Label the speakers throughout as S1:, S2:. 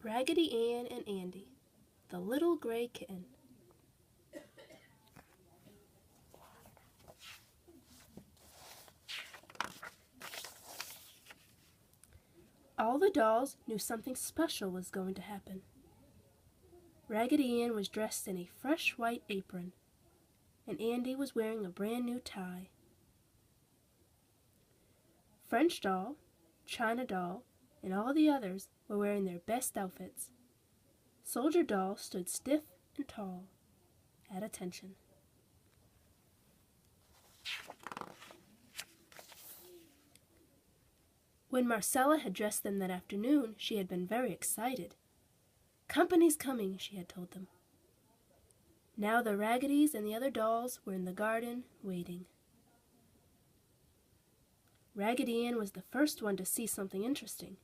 S1: Raggedy Ann and Andy, the little gray kitten. All the dolls knew something special was going to happen. Raggedy Ann was dressed in a fresh white apron, and Andy was wearing a brand new tie. French doll, China doll, and all the others were wearing their best outfits. Soldier doll stood stiff and tall, at attention. When Marcella had dressed them that afternoon, she had been very excited. "Company's coming," she had told them. Now the Raggedys and the other dolls were in the garden, waiting. Raggedy Ann was the first one to see something interesting.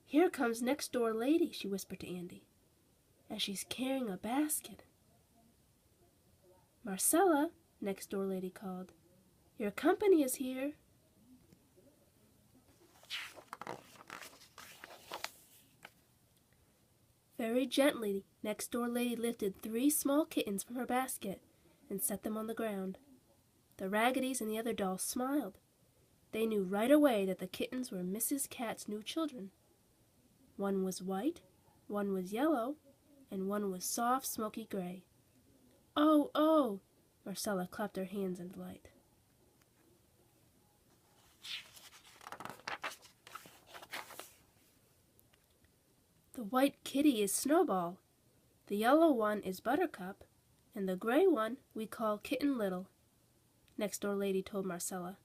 S1: "Here comes next door lady," she whispered to Andy, "and she's carrying a basket." "Marcella," next door lady called, "your company is here." Very gently, next door lady lifted 3 small kittens from her basket and set them on the ground. The Raggedys and the other dolls smiled. They knew right away that the kittens were Mrs. Cat's new children. One was white, one was yellow, and one was soft, smoky gray. "Oh, oh!" Marcella clapped her hands in delight. "The white kitty is Snowball, the yellow one is Buttercup, and the gray one we call Kitten Little," next door lady told Marcella.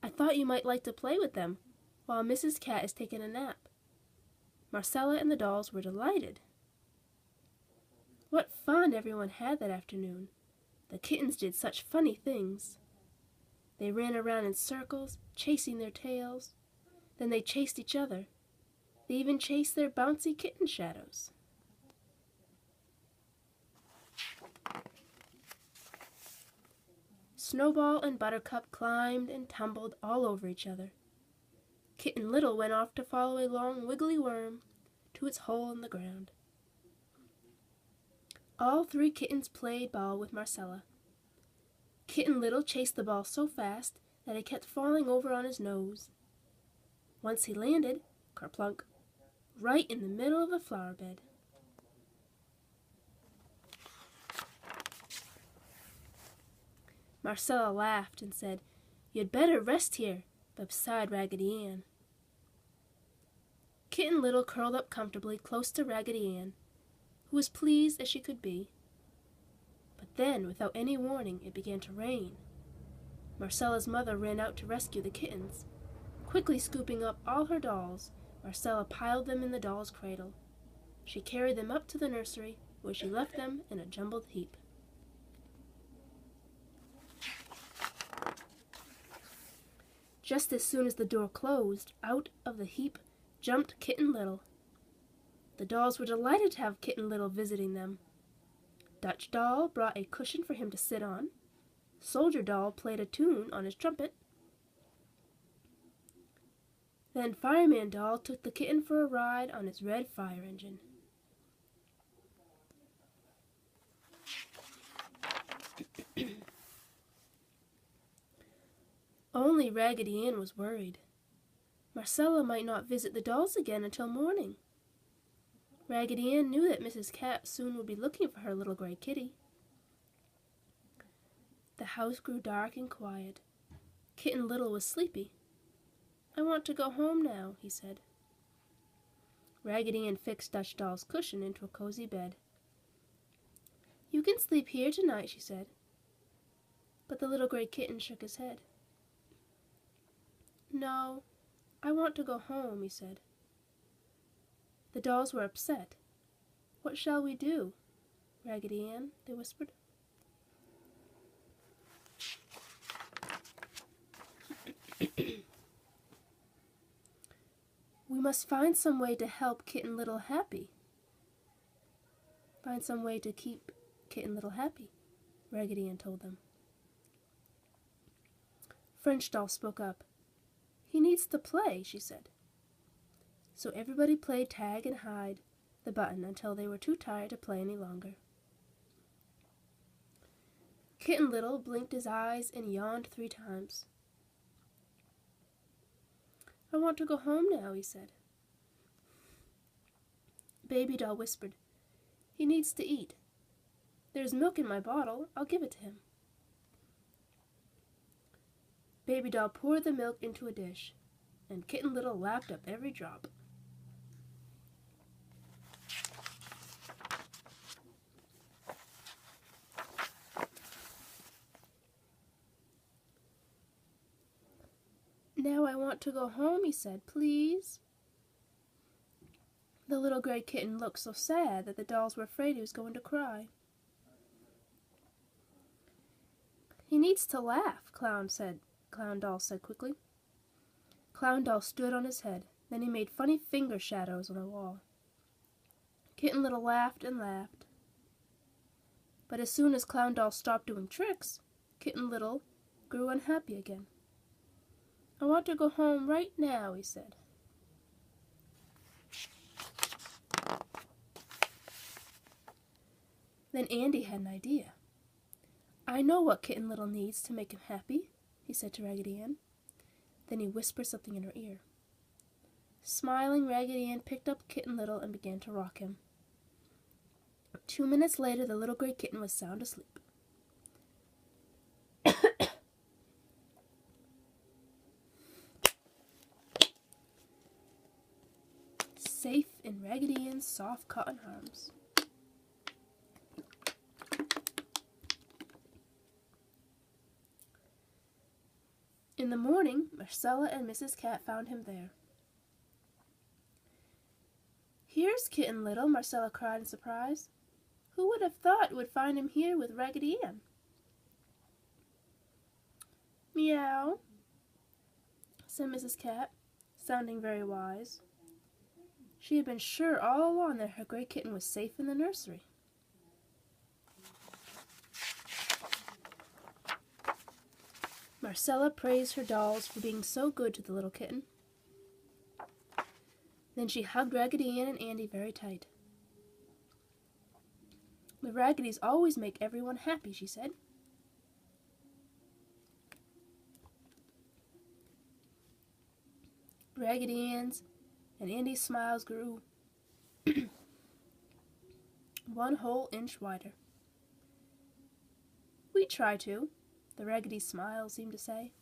S1: "I thought you might like to play with them while Mrs. Cat is taking a nap." Marcella and the dolls were delighted. What fun everyone had that afternoon. The kittens did such funny things. They ran around in circles, chasing their tails. Then they chased each other. They even chased their bouncy kitten shadows. Snowball and Buttercup climbed and tumbled all over each other. Kitten Little went off to follow a long wiggly worm to its hole in the ground. All 3 kittens played ball with Marcella. Kitten Little chased the ball so fast that it kept falling over on his nose. Once he landed, kerplunk, right in the middle of the flower bed. Marcella laughed and said, "You'd better rest here, beside Raggedy Ann." Kitten Little curled up comfortably close to Raggedy Ann, who was pleased as she could be. But then, without any warning, it began to rain. Marcella's mother ran out to rescue the kittens. Quickly scooping up all her dolls, Marcella piled them in the doll's cradle. She carried them up to the nursery, where she left them in a jumbled heap. Just as soon as the door closed, out of the heap jumped Kitten Little. The dolls were delighted to have Kitten Little visiting them. Dutch Doll brought a cushion for him to sit on. Soldier Doll played a tune on his trumpet. Then Fireman Doll took the kitten for a ride on his red fire engine. Only Raggedy Ann was worried. Marcella might not visit the dolls again until morning. Raggedy Ann knew that Mrs. Cat soon would be looking for her little gray kitty. The house grew dark and quiet. Kitten Little was sleepy. "I want to go home now," he said. Raggedy Ann fixed Dutch Doll's cushion into a cozy bed. "You can sleep here tonight," she said. But the little gray kitten shook his head. "No, I want to go home," he said. The dolls were upset. "What shall we do, Raggedy Ann?" they whispered. "We must find some way to help Kitten Little happy. Find some way to keep Kitten Little happy," Raggedy Ann told them. French Doll spoke up. "He needs to play," she said. So everybody played tag and hide the button until they were too tired to play any longer. Kitten Little blinked his eyes and yawned 3 times. "I want to go home now," he said. Baby Doll whispered, "He needs to eat. There's milk in my bottle. I'll give it to him." Baby Doll poured the milk into a dish, and Kitten Little lapped up every drop. "Now I want to go home," he said. "Please." The little gray kitten looked so sad that the dolls were afraid he was going to cry. "He needs to laugh," Clown Doll said quickly. Clown Doll stood on his head. Then he made funny finger shadows on the wall. Kitten Little laughed and laughed. But as soon as Clown Doll stopped doing tricks, Kitten Little grew unhappy again. "I want to go home right now," he said. Then Andy had an idea. "I know what Kitten Little needs to make him happy," he said to Raggedy Ann. Then he whispered something in her ear. Smiling, Raggedy Ann picked up Kitten Little and began to rock him. 2 minutes later, the little gray kitten was sound asleep. Safe in Raggedy Ann's soft cotton arms. In the morning, Marcella and Mrs. Cat found him there. "Here's Kitten Little," Marcella cried in surprise. "Who would have thought you would find him here with Raggedy Ann?" "Meow," said Mrs. Cat, sounding very wise. She had been sure all along that her gray kitten was safe in the nursery. Marcella praised her dolls for being so good to the little kitten. Then she hugged Raggedy Ann and Andy very tight. "The Raggedys always make everyone happy," she said. Raggedy Ann's and Andy's smiles grew 1 whole inch wider. "We try to," the Raggedy smile seemed to say.